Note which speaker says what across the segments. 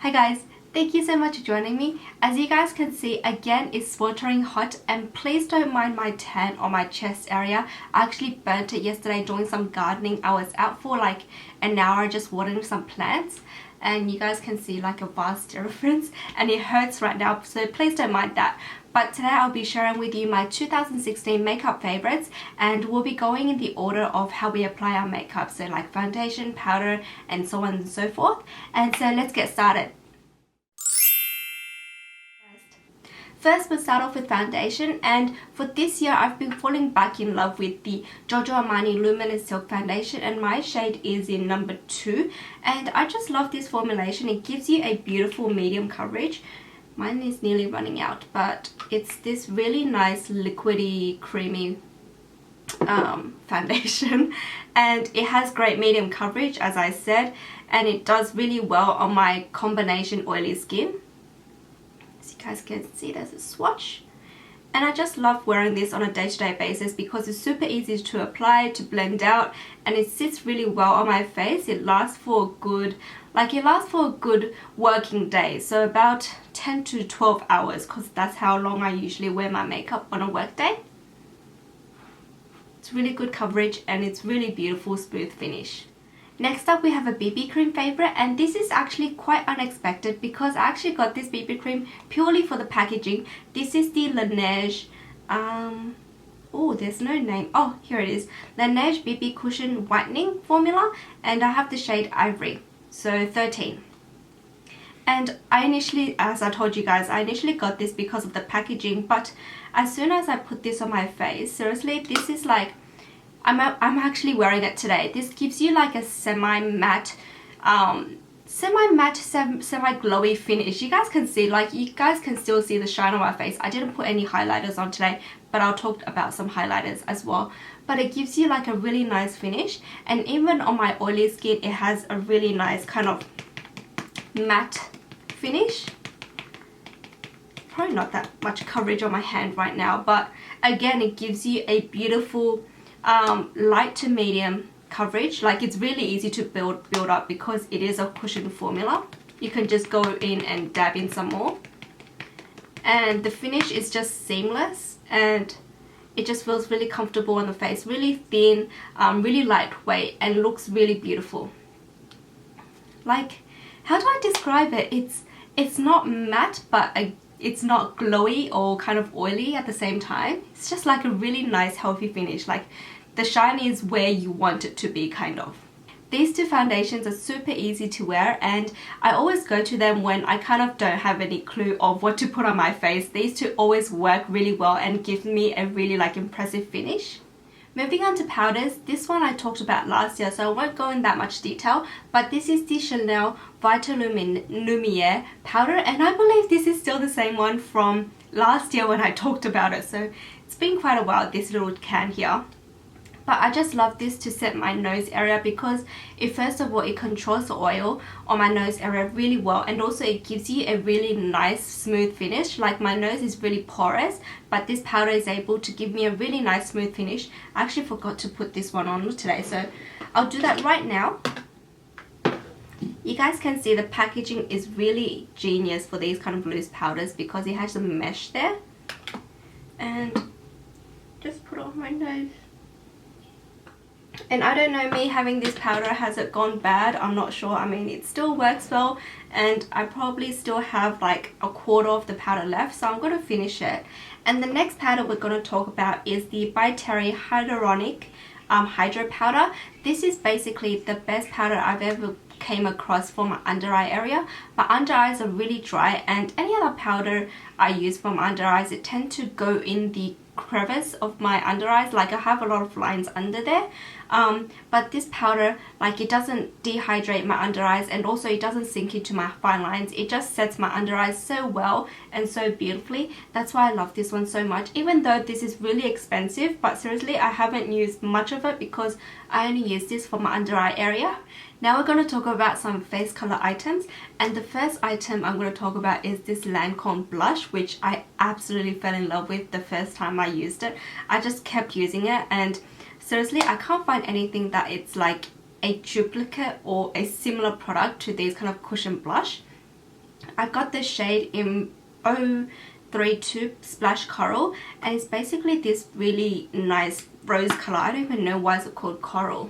Speaker 1: Hi guys, thank you so much for joining me. As you guys can see, again it's sweltering hot, and please don't mind my tan on my chest area. I actually burnt it yesterday doing some gardening. I was out for like an hour just watering some plants, and you guys can see like a vast difference, and it hurts right now, so please don't mind that. But today I'll be sharing with you my 2016 makeup favorites, and we'll be going in the order of how we apply our makeup, so like foundation, powder, and so on and so forth. And so let's get started. First, we'll start off with foundation, and for this year I've been falling back in love with the Giorgio Armani Luminous Silk Foundation, and my shade is in number 2, and I just love this formulation. It gives you a beautiful medium coverage. Mine is nearly running out, but it's this really nice liquidy creamy foundation, and it has great medium coverage as I said, and it does really well on my combination oily skin. As you guys can see, there's a swatch, and I just love wearing this on a day-to-day basis because it's super easy to apply, to blend out, and it sits really well on my face. It lasts for a good working day, so about 10 to 12 hours, because that's how long I usually wear my makeup on a work day. It's really good coverage, and it's really beautiful smooth finish. Next up, we have a BB cream favorite, and this is actually quite unexpected because I actually got this BB cream purely for the packaging. This is the Laneige, oh, there's no name. Oh, here it is. Laneige BB Cushion Whitening Formula, and I have the shade Ivory, so 13. And I initially, as I told you guys, I initially got this because of the packaging, but as soon as I put this on my face, seriously, this is like, I'm actually wearing it today. This gives you like a semi-matte, semi-glowy finish. You guys can see, like, you guys can still see the shine on my face. I didn't put any highlighters on today, but I'll talk about some highlighters as well. But it gives you like a really nice finish, and even on my oily skin, it has a really nice kind of matte finish. Probably not that much coverage on my hand right now, but again, it gives you a beautiful light to medium coverage. Like, it's really easy to build up because it is a cushion formula. You can just go in and dab in some more, and the finish is just seamless, and it just feels really comfortable on the face, really thin, really lightweight, and looks really beautiful. Like, how do I describe it? It's not matte, but it's not glowy or kind of oily at the same time. It's just like a really nice healthy finish. Like, the shine is where you want it to be, kind of. These two foundations are super easy to wear, and I always go to them when I kind of don't have any clue of what to put on my face. These two always work really well and give me a really like impressive finish. Moving on to powders, this one I talked about last year, so I won't go in that much detail, but this is the Chanel Vitalumière powder, and I believe this is still the same one from last year when I talked about it, so it's been quite a while, this little can here. But I just love this to set my nose area because first of all, it controls the oil on my nose area really well, and also it gives you a really nice smooth finish. Like, my nose is really porous, but this powder is able to give me a really nice smooth finish. I actually forgot to put this one on today, so I'll do that right now. You guys can see the packaging is really genius for these kind of loose powders because it has a mesh there. And just put it on my nose. And I don't know, me having this powder, has it gone bad? I'm not sure. I mean, it still works well, and I probably still have like a quarter of the powder left, so I'm going to finish it. And the next powder we're going to talk about is the by Peri Hyaluronic Hydro Powder. This is basically the best powder I've ever came across for my under eye area. My under eyes are really dry, and any other powder I use for my under eyes, it tends to go in the crevice of my under eyes. Like, I have a lot of lines under there, but this powder, like, it doesn't dehydrate my under eyes, and also it doesn't sink into my fine lines. It just sets my under eyes so well and so beautifully. That's why I love this one so much, even though this is really expensive. But seriously, I haven't used much of it because I only use this for my under eye area. Now we're going to talk about some face color items, and the first item I'm going to talk about is this Lancome blush, which I absolutely fell in love with the first time I used it. I just kept using it, and seriously, I can't find anything that it's like a duplicate or a similar product to these kind of cushion blush. I got the shade in 032 Splash Coral, and it's basically this really nice rose color. I don't even know why it's called coral,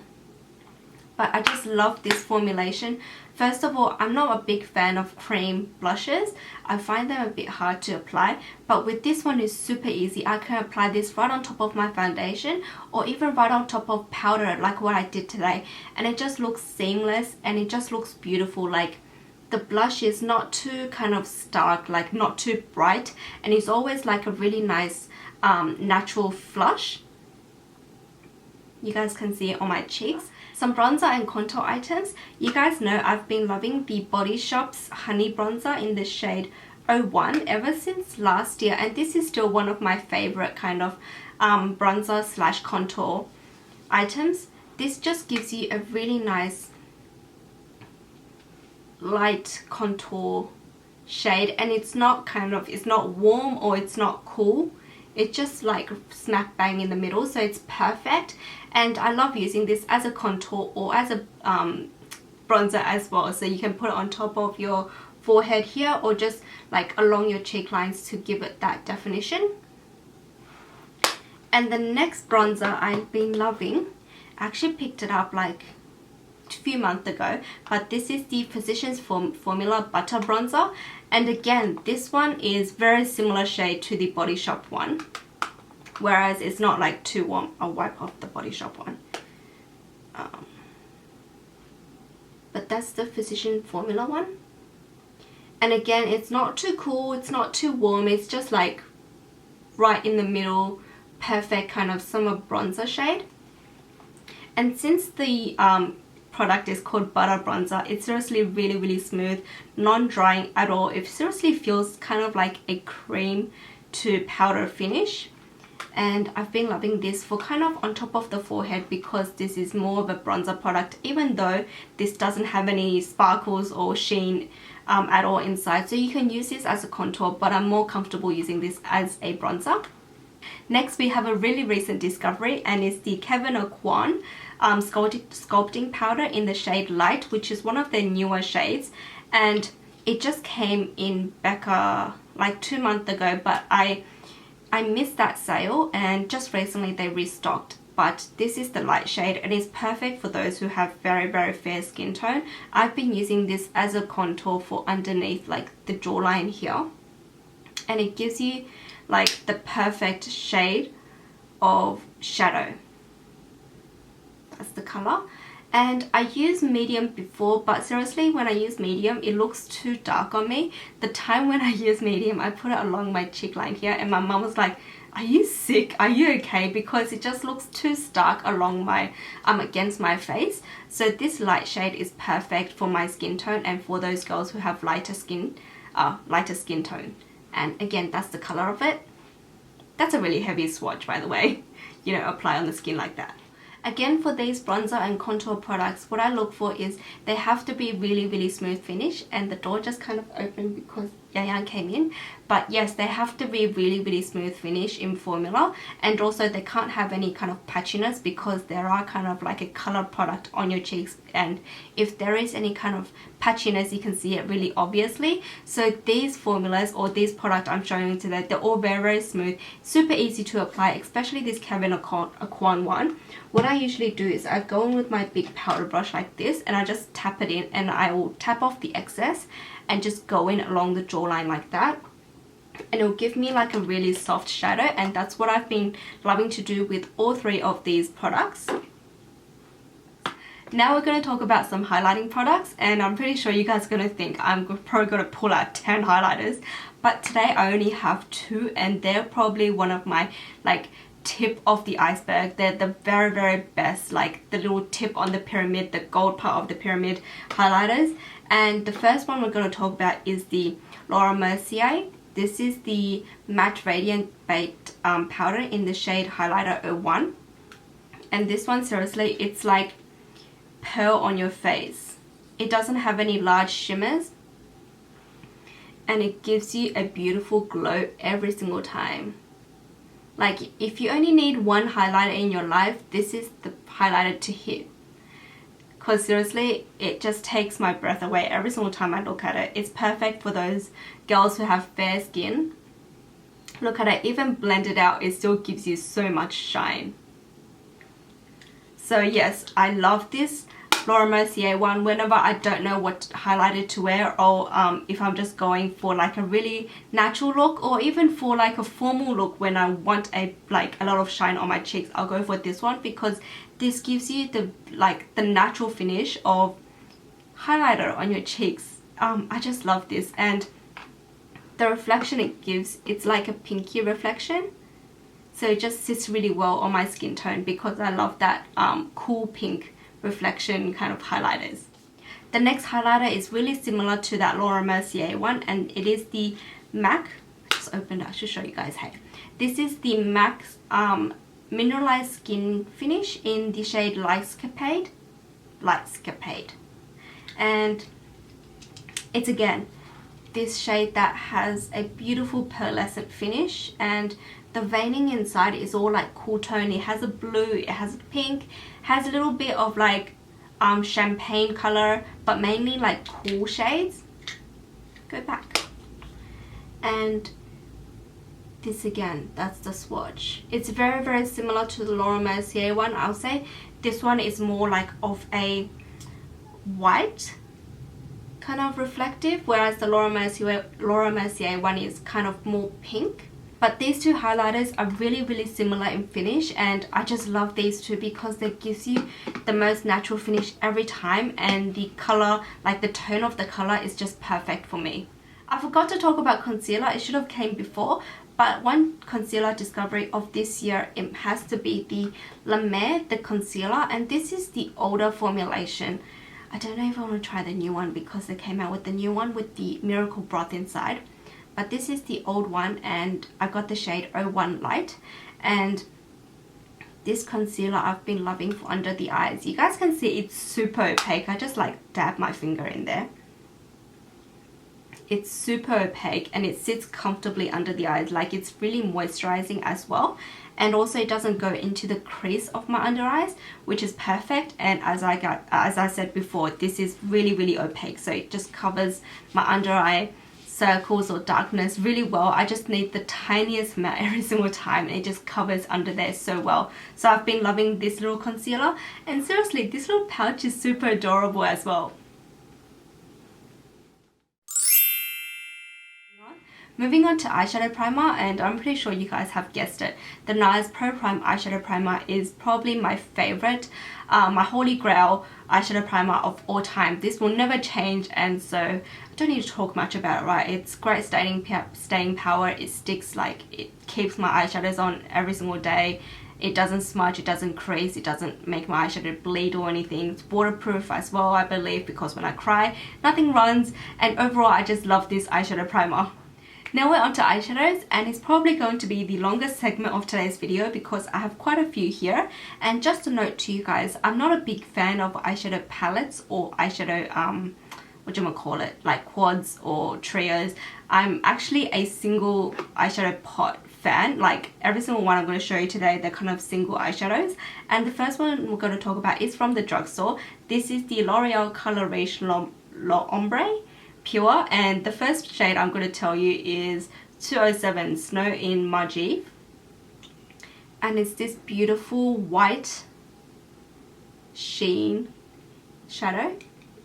Speaker 1: but I just love this formulation. First of all, I'm not a big fan of cream blushes. I find them a bit hard to apply, but with this one it's super easy. I can apply this right on top of my foundation or even right on top of powder like what I did today, and it just looks seamless and it just looks beautiful. Like the blush is not too kind of stark, like not too bright, and it's always like a really nice natural flush. You guys can see it on my cheeks. Some bronzer and contour items. You guys know I've been loving the Body Shop's Honey Bronzer in the shade 01 ever since last year, and this is still one of my favorite kind of bronzer slash contour items. This just gives you a really nice light contour shade, and it's not it's not warm or it's not cool. It's just like smack bang in the middle, so it's perfect. And I love using this as a contour or as a bronzer as well, so you can put it on top of your forehead here or just like along your cheek lines to give it that definition. And the next bronzer I've been loving, I actually picked it up like a few months ago, but this is the Physicians Formula Butter Bronzer, and again this one is very similar shade to the Body Shop one, whereas it's not like too warm. I'll wipe off the Body Shop one, but that's the Physician Formula one, and again it's not too cool, it's not too warm, it's just like right in the middle, perfect kind of summer bronzer shade. And since the product is called Butter Bronzer, it's seriously really smooth, non-drying at all. It seriously feels kind of like a cream to powder finish, and I've been loving this for kind of on top of the forehead because this is more of a bronzer product, even though this doesn't have any sparkles or sheen at all inside. So you can use this as a contour, but I'm more comfortable using this as a bronzer. Next we have a really recent discovery, and it's the Kevyn Aucoin sculpting powder in the shade Light, which is one of their newer shades, and it just came in Becca like 2 months ago, but I missed that sale, and just recently they restocked. But this is the light shade, and it's perfect for those who have very fair skin tone. I've been using this as a contour for underneath like the jawline here, and it gives you like the perfect shade of shadow. That's the color. And I used medium before, but seriously when I use medium it looks too dark on me. The time when I use medium I put it along my cheek line here, and my mum was like, are you sick, are you okay, because it just looks too stark along my against my face. So this light shade is perfect for my skin tone and for those girls who have lighter skin tone. And again, that's the color of it. That's a really heavy swatch, by the way, you know, apply on the skin like that. Again, for these bronzer and contour products, what I look for is they have to be really smooth finish, and the door just kind of opened because Yayan came in. But yes, they have to be really smooth finish in formula, and also they can't have any kind of patchiness because there are kind of like a color product on your cheeks, and if there is any kind of patchiness you can see it really obviously. So these formulas or these products I'm showing you today, they're all very smooth, super easy to apply, especially this Kevyn Aucoin one. What I usually do is I go in with my big powder brush like this, and I just tap it in, and I will tap off the excess and just go in along the jawline like that, and it'll give me like a really soft shadow. And that's what I've been loving to do with all 3 of these products. Now we're going to talk about some highlighting products, and I'm pretty sure you guys are going to think I'm probably going to pull out 10 highlighters, but today I only have 2, and they're probably one of my like tip of the iceberg. They're the very best, like the little tip on the pyramid, the gold part of the pyramid highlighters. And the first one we're going to talk about is the Laura Mercier. This is the Matte Radiant Baked powder in the shade Highlighter 01, and this one, seriously, it's like pearl on your face. It doesn't have any large shimmers, and it gives you a beautiful glow every single time. Like if you only need one highlighter in your life, this is the highlighter to hit. because seriously it just takes my breath away every single time I look at it. It's perfect for those girls who have fair skin. Look at it, even blended out, it still gives you so much shine. So yes, I love this Laura Mercier one whenever I don't know what highlighter to wear, or if I'm just going for like a really natural look, or even for like a formal look when I want a lot of shine on my cheeks. I'll go for this one because this gives you the natural finish of highlighter on your cheeks. I just love this, and the reflection it gives, it's like a pinky reflection, so it just sits really well on my skin tone because I love that cool pink reflection kind of highlighters. The next highlighter is really similar to that Laura Mercier one, and it is the MAC. I just opened it, I should show you guys. Hey, this is the MAC Mineralize Skin Finish in the shade Lightscapade, and it's again this shade that has a beautiful pearlescent finish, and the veining inside is all like cool tone. It has a blue, it has a pink, has a little bit of like champagne color, but mainly like cool shades. Go back. And this again, that's the swatch. It's very, very similar to the Laura Mercier one. I'll say this one is more like of a white kind of reflective, whereas the Laura Mercier one is kind of more pink. But these two highlighters are really, really similar in finish, and I just love these two because they gives you the most natural finish every time, and the color, like the tone of the color, is just perfect for me. I forgot to talk about concealer. It should have came before, but one concealer discovery of this year, it has to be the Laneige, the concealer, and this is the older formulation. I don't know if I want to try the new one because they came out with the new one with the miracle broth inside. But this is the old one, and I got the shade 01 Light, and this concealer I've been loving for under the eyes. You guys can see it's super opaque. I just like dab my finger in there. It's super opaque and it sits comfortably under the eyes. Like, it's really moisturizing as well, and also it doesn't go into the crease of my under eyes, which is perfect. And as I said before, this is really, really opaque, so it just covers my under eye circles or darkness really well. I just need the tiniest amount every single time, and it just covers under there so well. So I've been loving this little concealer, and seriously, this little pouch is super adorable as well. Moving on to eyeshadow primer, and I'm pretty sure you guys have guessed it. The NARS Pro Prime eyeshadow primer is probably my favorite, my holy grail eyeshadow primer of all time. This will never change, and so I don't need to talk much about it, right? It's great staying power. It sticks, like it keeps my eyeshadows on every single day. It doesn't smudge, it doesn't crease, it doesn't make my eyeshadow bleed or anything. It's waterproof as well, I believe, because when I cry, nothing runs. And overall, I just love this eyeshadow primer. Now we're on to eyeshadows, and it's probably going to be the longest segment of today's video because I have quite a few here. And just a note to you guys, I'm not a big fan of eyeshadow palettes or eyeshadow, like quads or trios. I'm actually a single eyeshadow pot fan. Like every single one I'm going to show you today, they're kind of single eyeshadows. And the first one we're going to talk about is from the drugstore. This is the L'Oreal Color Riche Ombre Pure, and the first shade I'm going to tell you is 207 Snow in Mauve, and it's this beautiful white sheen shadow.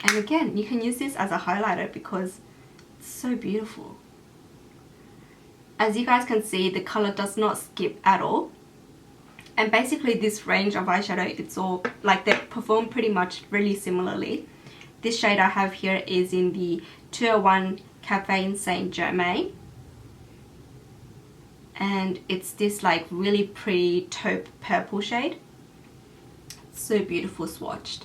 Speaker 1: And again, you can use this as a highlighter because it's so beautiful. As you guys can see, the color does not skip at all, and basically this range of eyeshadow, it's all like they perform pretty much really similarly. This shade I have here is in the 201 Cafe Saint Germain, and it's this like really pretty taupe purple shade. So beautiful swatched.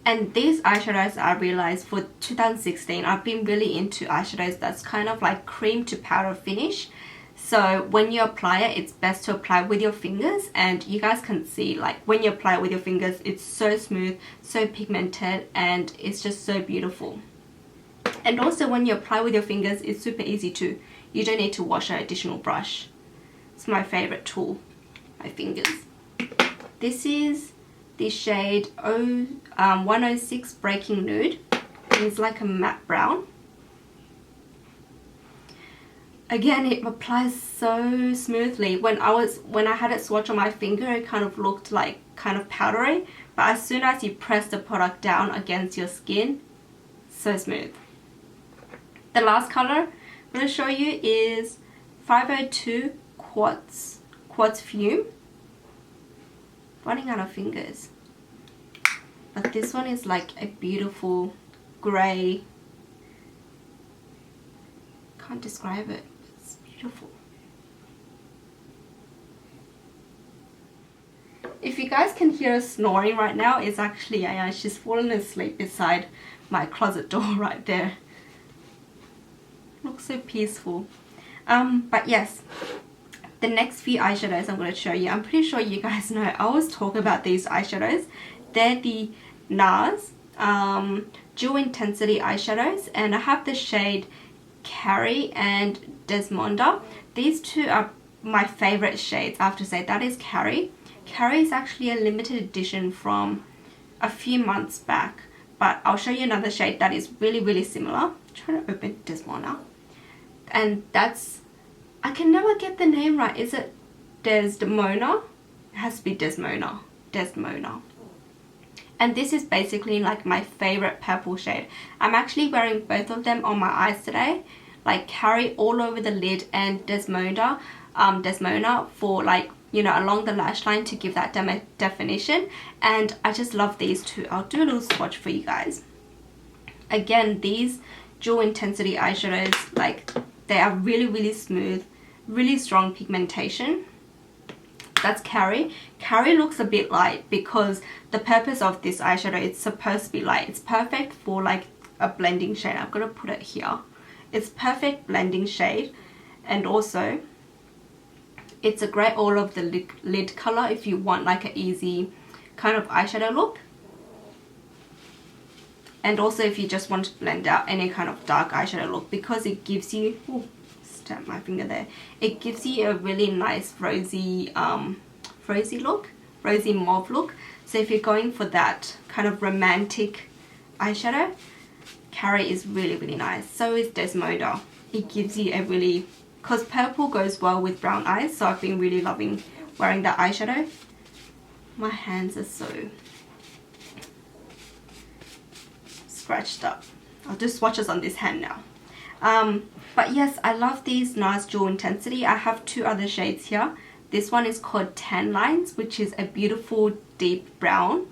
Speaker 1: And these eyeshadows, I realized for 2016, I've been really into eyeshadows that's kind of like cream to powder finish. So when you apply it, it's best to apply with your fingers, and you guys can see, like when you apply it with your fingers, it's so smooth, so pigmented, and it's just so beautiful. And also when you apply with your fingers, it's super easy too. You don't need to wash an additional brush. It's my favorite tool, my fingers. This is the shade 106 Breaking Nude. It's like a matte brown. Again, it applies so smoothly. When I had it swatch on my finger, it kind of looked like kind of powdery, but as soon as you press the product down against your skin, so smooth. The last color I'm going to show you is 502 Quartz Fume. Running out of fingers. But this one is like a beautiful grey. Can't describe it. It's beautiful. If you guys can hear us snoring right now, it's actually she's fallen asleep beside my closet door right there. Looks so peaceful. But yes, the next few eyeshadows I'm going to show you, I'm pretty sure you guys know, I always talk about these eyeshadows. They're the NARS Dual Intensity eyeshadows, and I have the shade Carrie and Desmonda. These two are my favorite shades, I have to say. That is Carrie. Carrie is actually a limited edition from a few months back, but I'll show you another shade that is really similar. I'm trying to open Desmonda. And that's, I can never get the name right. Is it Desdemona? It has to be Desmona. And this is basically like my favorite purple shade. I'm actually wearing both of them on my eyes today. Like Carrie all over the lid, and Desmona for like, you know, along the lash line to give that definition. And I just love these two. I'll do a little swatch for you guys. Again, these Dual Intensity eyeshadows, like, they are really smooth, really strong pigmentation. That's Carrie. Carrie looks a bit light because the purpose of this eyeshadow, it's supposed to be light. It's perfect for like a blending shade. I'm going to put it here. It's perfect blending shade, and also it's a great all of the lid color if you want like an easy kind of eyeshadow look. And also if you just want to blend out any kind of dark eyeshadow look, because it gives you, ooh, stamp my finger there, it gives you a really nice rosy look, rosy mauve look. So if you're going for that kind of romantic eyeshadow, Carrie is really nice. So is Desmoda. It gives you a really, because purple goes well with brown eyes, so I've been really loving wearing that eyeshadow. My hands are so scratched up. I'll do swatches on this hand now. But yes, I love these NARS Dual Intensity. I have two other shades here. This one is called Tan Lines, which is a beautiful deep brown.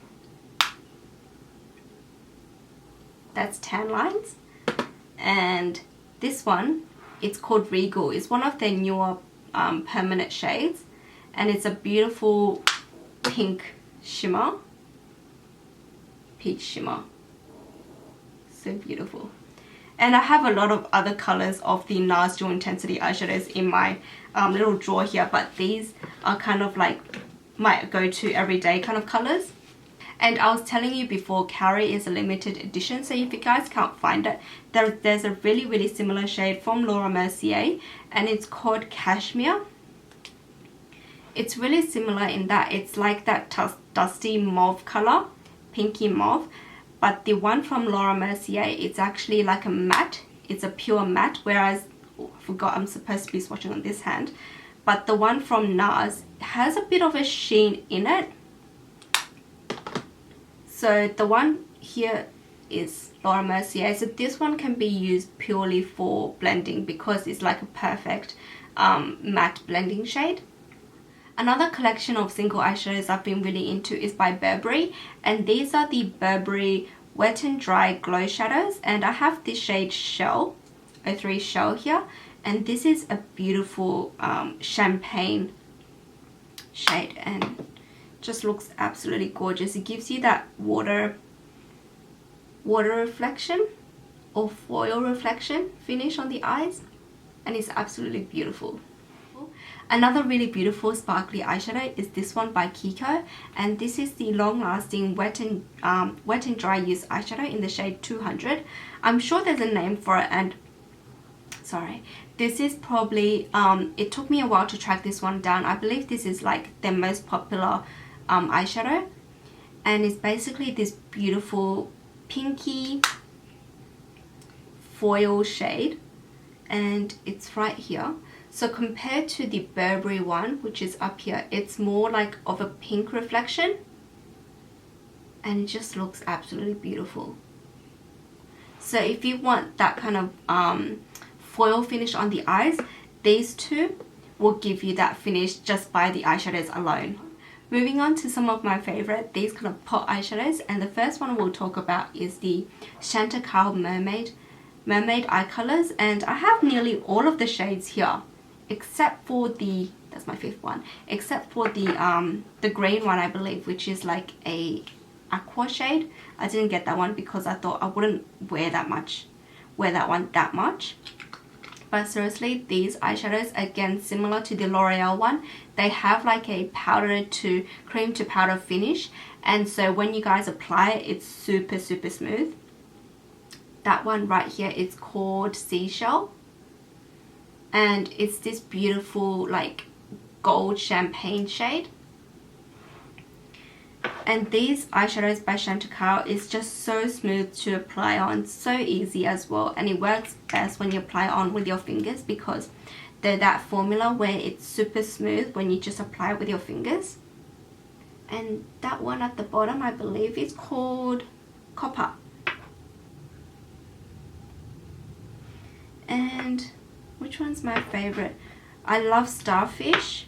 Speaker 1: That's Tan Lines. And this one, it's called Regal. It's one of their newer permanent shades, and it's a beautiful pink shimmer, peach shimmer. So beautiful. And I have a lot of other colors of the NARS Dual Intensity eyeshadows in my little drawer here, but these are kind of like my go-to everyday kind of colors. And I was telling you before, Carrie is a limited edition, so if you guys can't find it, there's a really similar shade from Laura Mercier, and it's called Cashmere. It's really similar in that it's like that dusty mauve color, pinky mauve, but the one from Laura Mercier, it's actually like a matte. It's a pure matte, whereas, oh, I forgot I'm supposed to be swatching on this hand, but the one from NARS has a bit of a sheen in it. So the one here is Laura Mercier. So this one can be used purely for blending because it's like a perfect matte blending shade. Another collection of single eyeshadows I've been really into is by Burberry, and these are the Burberry Wet n Dry Glow Shadows, and I have this shade Shell, 03 Shell here, and this is a beautiful champagne shade and just looks absolutely gorgeous. It gives you that water reflection or foil reflection finish on the eyes, and it's absolutely beautiful. Another really beautiful sparkly eyeshadow is this one by Kiko, and this is the long-lasting wet and dry use eyeshadow in the shade 200. I'm sure there's a name for it, and sorry, this is probably it took me a while to track this one down. I believe this is like their most popular eyeshadow, and it's basically this beautiful pinky foil shade, and it's right here. So compared to the Burberry one, which is up here, it's more like of a pink reflection, and it just looks absolutely beautiful. So if you want that kind of foil finish on the eyes, these two will give you that finish just by the eyeshadows alone. Moving on to some of my favorite, these kind of pot eyeshadows, and the first one we'll talk about is the Chantecaille Mermaid eye colors, and I have nearly all of the shades here, except for the, that's my fifth one, except for the green one, I believe, which is like a aqua shade. I didn't get that one because I thought I wouldn't wear that one that much. But seriously, these eyeshadows, again similar to the L'Oreal one, they have like a powder to cream to powder finish, and so when you guys apply it, it's super smooth. That one right here is called Seashell, and it's this beautiful like gold champagne shade. And these eyeshadows by Chantecaille is just so smooth to apply on, so easy as well, and it works best when you apply on with your fingers because they're that formula where it's super smooth when you just apply it with your fingers. And that one at the bottom, I believe, is called Copper. And which one's my favorite? I love Starfish.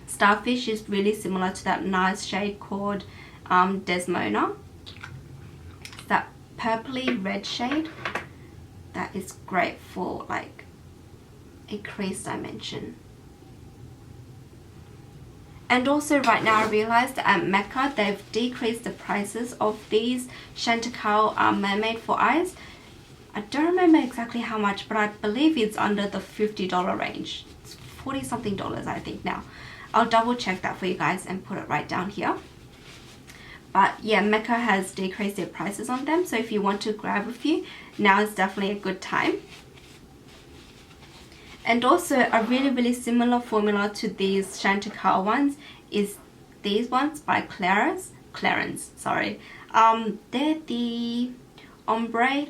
Speaker 1: Starfish is really similar to that NARS shade called Desmona. It's that purpley red shade that is great for like a crease dimension. And also right now I realized that at Mecca they've decreased the prices of these Chantecaille Mermaid for eyes. I don't remember exactly how much, but I believe it's under the $50 range. It's 40 something dollars I think now. I'll double check that for you guys and put it right down here. But yeah, Mecca has decreased their prices on them, so if you want to grab a few, now is definitely a good time. And also a really similar formula to these Chantecaille ones is these ones by Clarins, sorry. They're the Ombre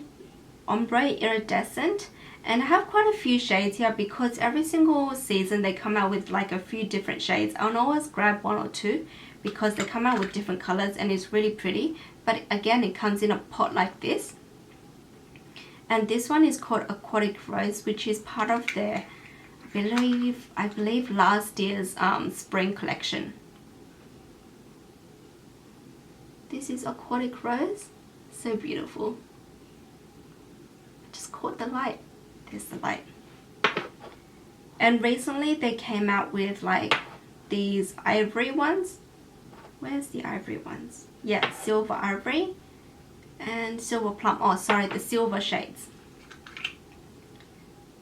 Speaker 1: Iridescent, and I have quite a few shades here because every single season they come out with like a few different shades. I'll always grab one or two because they come out with different colors and it's really pretty. But again, it comes in a pot like this. And this one is called Aquatic Rose, which is part of their, I believe last year's spring collection. This is Aquatic Rose, so beautiful. I just caught the light. There's the light. And recently they came out with like these ivory ones. Where's the ivory ones? Yeah, silver ivory and silver plum. Oh sorry, the silver shades.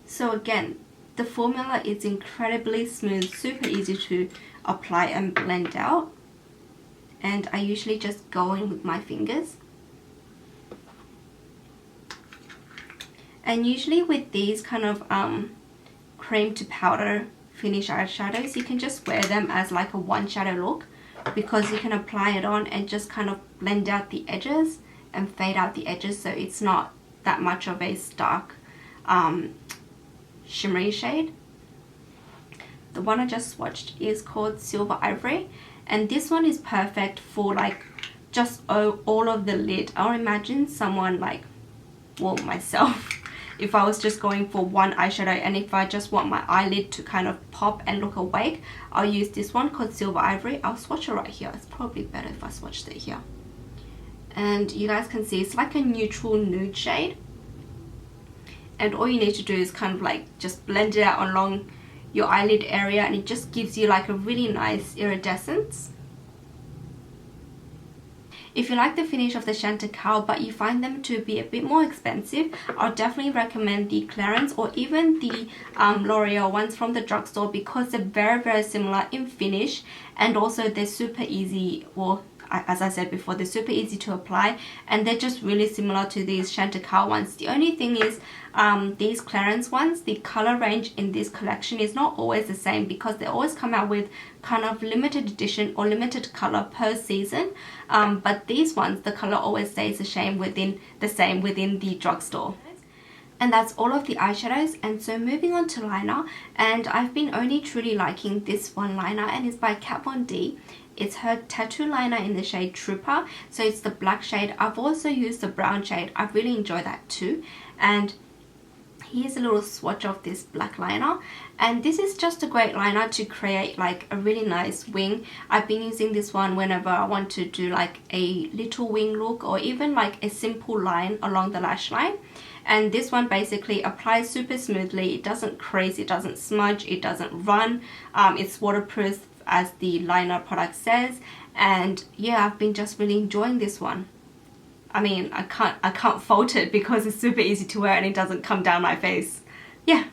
Speaker 1: So again, the formula is incredibly smooth, super easy to apply and blend out, and I usually just go in with my fingers. And usually with these kind of cream to powder finish eyeshadows, you can just wear them as like a one shadow look because you can apply it on and just kind of blend out the edges and fade out the edges, so it's not that much of a stark shimmery shade. The one I just swatched is called Silver Ivory, and this one is perfect for like just all of the lid. I'll imagine someone like, well, myself, if I was just going for one eyeshadow and if I just want my eyelid to kind of pop and look awake, I'll use this one called Silver Ivory. I'll swatch it right here. It's probably better if I swatched it here. And you guys can see it's like a neutral nude shade. And all you need to do is kind of like just blend it out along your eyelid area, and it just gives you like a really nice iridescence. If you like the finish of the Chantecaille but you find them to be a bit more expensive, I'll definitely recommend the Clarins or even the L'Oreal ones from the drugstore because they're very similar in finish, and also they're super easy, or as I said before, they're super easy to apply, and they're just really similar to these Chantecaille ones. The only thing is these Clarins ones, the color range in this collection is not always the same, because they always come out with kind of limited edition or limited color per season, but these ones, the color always stays the same within the drugstore. And that's all of the eyeshadows. And so moving on to liner, and I've been only truly liking this one liner, and it's by Kat Von D. It's her tattoo liner in the shade Trooper, so it's the black shade. I've also used the brown shade. I really enjoy that too. And here's a little swatch of this black liner, and this is just a great liner to create like a really nice wing. I've been using this one whenever I want to do like a little wing look, or even like a simple line along the lash line. And this one basically applies super smoothly. It doesn't crease, it doesn't smudge, it doesn't run. It's waterproof, as the liner product says. And yeah, I've been just really enjoying this one. I mean, I can't fault it because it's super easy to wear and it doesn't come down my face. Yeah.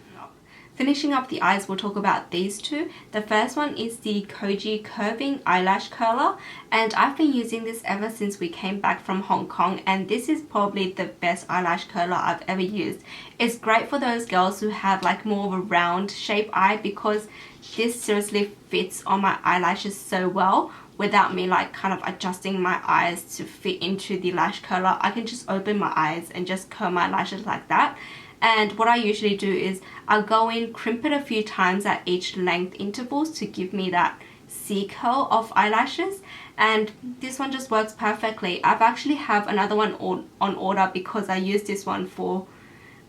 Speaker 1: Finishing up the eyes, we'll talk about these two. The first one is the Koji Curving Eyelash Curler, and I've been using this ever since we came back from Hong Kong, and this is probably the best eyelash curler I've ever used. It's great for those girls who have like more of a round shape eye, because this seriously fits on my eyelashes so well without me like kind of adjusting my eyes to fit into the lash curler. I can just open my eyes and just curl my lashes like that. And what I usually do is I'll go in, crimp it a few times at each length intervals to give me that C curl of eyelashes, and this one just works perfectly. I've actually have another one on order because I used this one for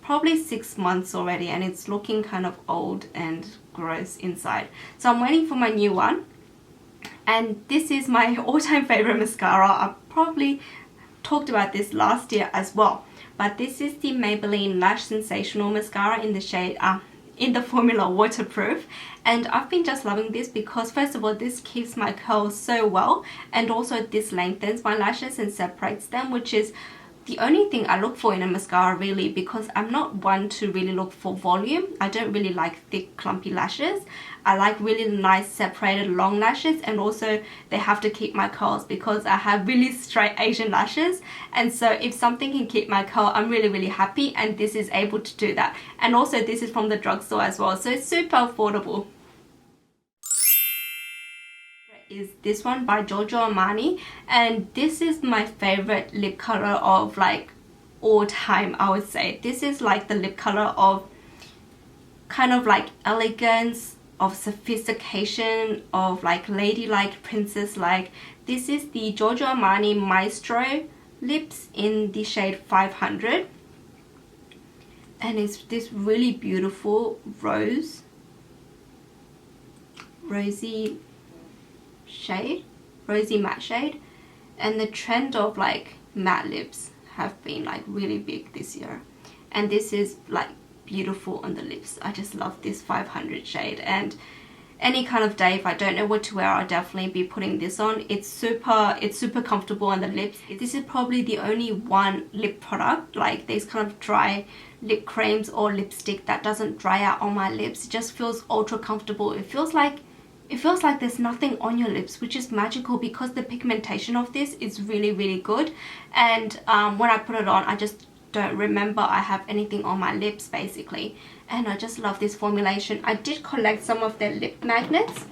Speaker 1: probably 6 months already, and it's looking kind of old and gross inside. So I'm waiting for my new one, and this is my all-time favorite mascara. I probably talked about this last year as well. But this is the Maybelline Lash Sensational Mascara in the shade, in the formula Waterproof. And I've been just loving this because first of all, this keeps my curls so well. And also this lengthens my lashes and separates them, which is the only thing I look for in a mascara really, because I'm not one to really look for volume. I don't really like thick clumpy lashes. I like really nice separated long lashes, and also they have to keep my curls because I have really straight Asian lashes, and so if something can keep my curl, I'm really happy, and this is able to do that. And also this is from the drugstore as well, so it's super affordable. Is this one by Giorgio Armani, and this is my favorite lip color of like all time, I would say. This is like the lip color of kind of like elegance, of sophistication, of like ladylike, princess-like. This is the Giorgio Armani Maestro lips in the shade 500, and it's this really beautiful rosy shade, rosy matte shade. And the trend of like matte lips have been like really big this year, and this is like beautiful on the lips. I just love this 500 shade, and any kind of day if I don't know what to wear, I'll definitely be putting this on. It's super comfortable on the lips. This is probably the only one lip product, like these kind of dry lip creams or lipstick, that doesn't dry out on my lips. It just feels ultra comfortable. It feels like there's nothing on your lips, which is magical because the pigmentation of this is really good. And when I put it on, I just don't remember I have anything on my lips basically, and I just love this formulation. I did collect some of their lip magnets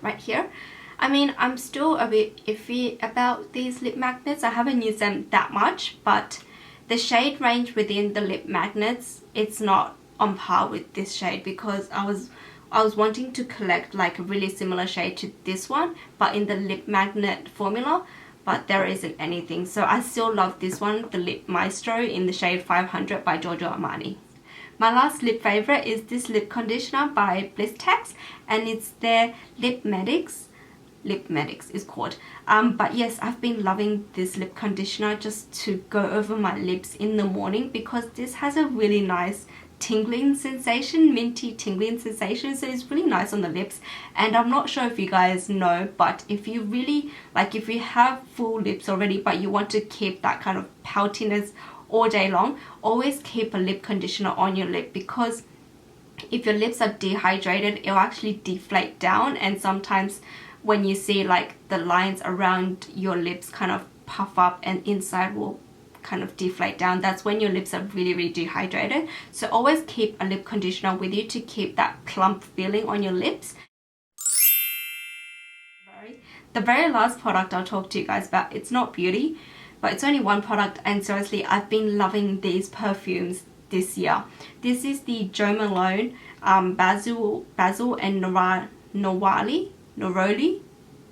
Speaker 1: right here. I mean, I'm still a bit iffy about these lip magnets. I haven't used them that much, but the shade range within the lip magnets, it's not on par with this shade, because I was wanting to collect like a really similar shade to this one, but in the lip magnet formula, but there isn't anything. So I still love this one, the Lip Maestro in the shade 500 by Giorgio Armani. My last lip favorite is this lip conditioner by Blistex, and it's their Lip Medics is called. But yes, I've been loving this lip conditioner just to go over my lips in the morning, because this has a really nice tingling sensation, minty tingling sensation, so it's really nice on the lips. And I'm not sure if you guys know, but if you really like, if you have full lips already but you want to keep that kind of poutiness all day long, always keep a lip conditioner on your lip, because if your lips are dehydrated, it'll actually deflate down, and sometimes when you see like the lines around your lips kind of puff up and inside will kind of deflate down, that's when your lips are really dehydrated. So always keep a lip conditioner with you to keep that plump feeling on your lips. The very last product I'll talk to you guys about, it's not beauty, but it's only one product, and seriously I've been loving these perfumes this year. This is the Jo Malone Basil and Neroli,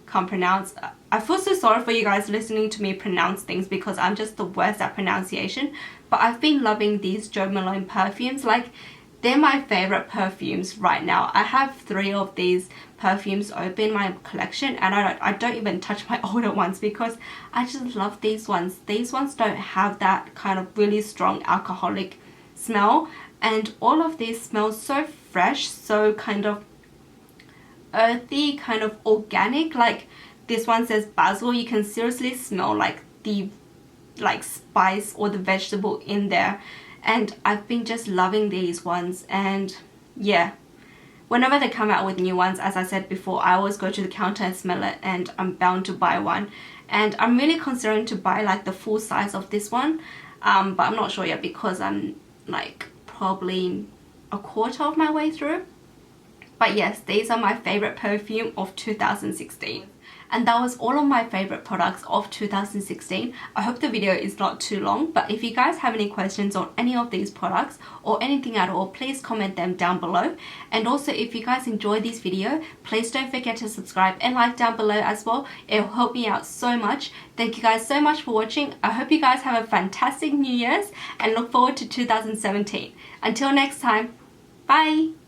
Speaker 1: can't pronounce. I feel so sorry for you guys listening to me pronounce things because I'm just the worst at pronunciation, but I've been loving these Jo Malone perfumes. Like, they're my favorite perfumes right now. I have 3 of these perfumes open in my collection, and I don't even touch my older ones because I just love these ones. These ones don't have that kind of really strong alcoholic smell, and all of these smell so fresh, so kind of earthy, kind of organic. Like, this one says basil. You can seriously smell like the spice or the vegetable in there, and I've been just loving these ones. And yeah, whenever they come out with new ones, as I said before, I always go to the counter and smell it, and I'm bound to buy one. And I'm really considering to buy like the full size of this one, but I'm not sure yet because I'm like probably a quarter of my way through. But yes, these are my favorite perfume of 2016. And that was all of my favorite products of 2016. I hope the video is not too long, but if you guys have any questions on any of these products or anything at all, please comment them down below. And also, if you guys enjoyed this video, please don't forget to subscribe and like down below as well. It'll help me out so much. Thank you guys so much for watching. I hope you guys have a fantastic New Year's and look forward to 2017. Until next time, bye!